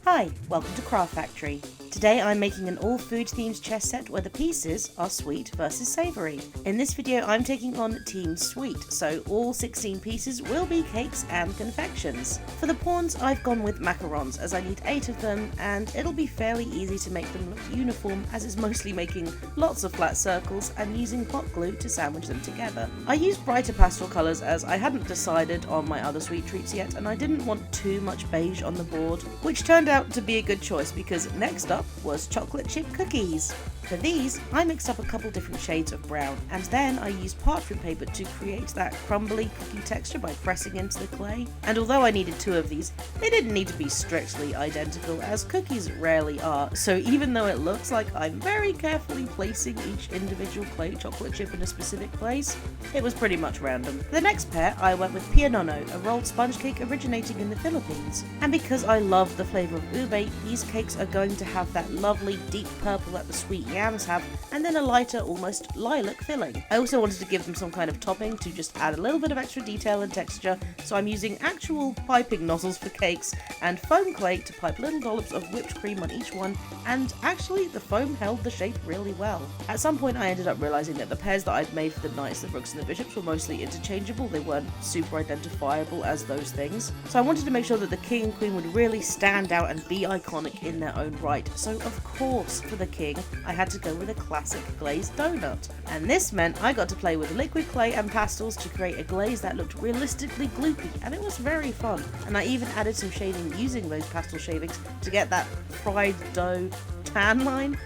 Hi, welcome to Craft Factory. Today I'm making an all food themed chess set where the pieces are sweet versus savoury. In this video I'm taking on Team Sweet, so all 16 pieces will be cakes and confections. For the pawns I've gone with macarons as I need 8 of them and it'll be fairly easy to make them look uniform as it's mostly making lots of flat circles and using hot glue to sandwich them together. I used brighter pastel colours as I hadn't decided on my other sweet treats yet and I didn't want too much beige on the board, which turned out to be a good choice because next up was chocolate chip cookies. For these, I mixed up a couple different shades of brown and then I used parchment paper to create that crumbly cookie texture by pressing into the clay. And although I needed 2 of these, they didn't need to be strictly identical as cookies rarely are, so even though it looks like I'm very carefully placing each individual clay chocolate chip in a specific place, it was pretty much random. For the next pair, I went with pianono, a rolled sponge cake originating in the Philippines. And because I love the flavour of ube, these cakes are going to have that lovely deep purple that the sweet yams have, and then a lighter, almost lilac filling. I also wanted to give them some kind of topping to just add a little bit of extra detail and texture, so I'm using actual piping nozzles for cakes and foam clay to pipe little dollops of whipped cream on each one, and actually the foam held the shape really well. At some point I ended up realising that the pairs that I'd made for the knights, the rooks and the bishops were mostly interchangeable. They weren't super identifiable as those things, so I wanted to make sure that the king and queen would really stand out and be iconic in their own right. So of course for the king I had to go with a classic glazed donut, and this meant I got to play with liquid clay and pastels to create a glaze that looked realistically gloopy, and it was very fun. And I even added some shading using those pastel shavings to get that fried dough tan line,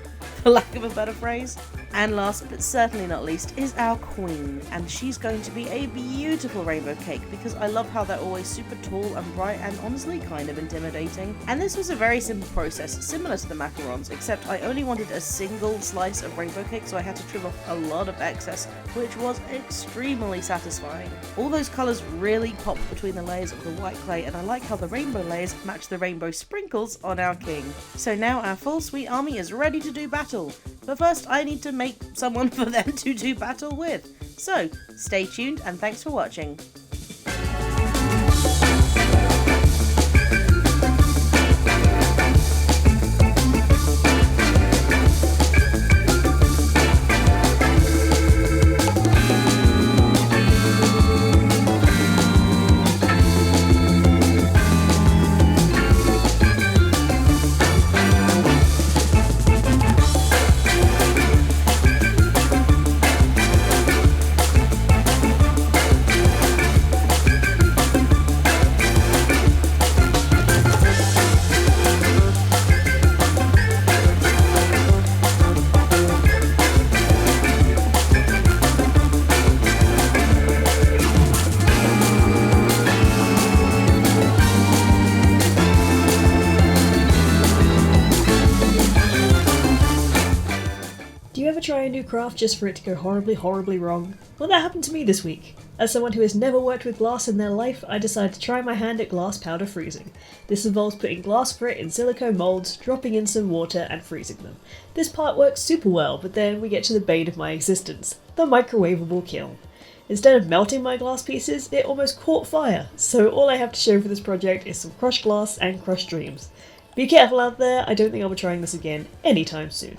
for lack of a better phrase. And last but certainly not least is our queen, and she's going to be a beautiful rainbow cake because I love how they're always super tall and bright and honestly kind of intimidating. And this was a very simple process, similar to the macarons, except I only wanted a single slice of rainbow cake, so I had to trim off a lot of excess, which was extremely satisfying. All those colours really popped between the layers of the white clay, and I like how the rainbow layers match the rainbow sprinkles on our king. So now our full sweet army is ready to do battle. But first I need to make someone for them to do battle with. So stay tuned and thanks for watching. Do you ever try a new craft just for it to go horribly wrong? Well, that happened to me this week. As someone who has never worked with glass in their life, I decided to try my hand at glass powder freezing. This involves putting glass frit in silicone moulds, dropping in some water and freezing them. This part works super well, but then we get to the bane of my existence, the microwavable kiln. Instead of melting my glass pieces, it almost caught fire, so all I have to show for this project is some crushed glass and crushed dreams. Be careful out there, I don't think I'll be trying this again anytime soon.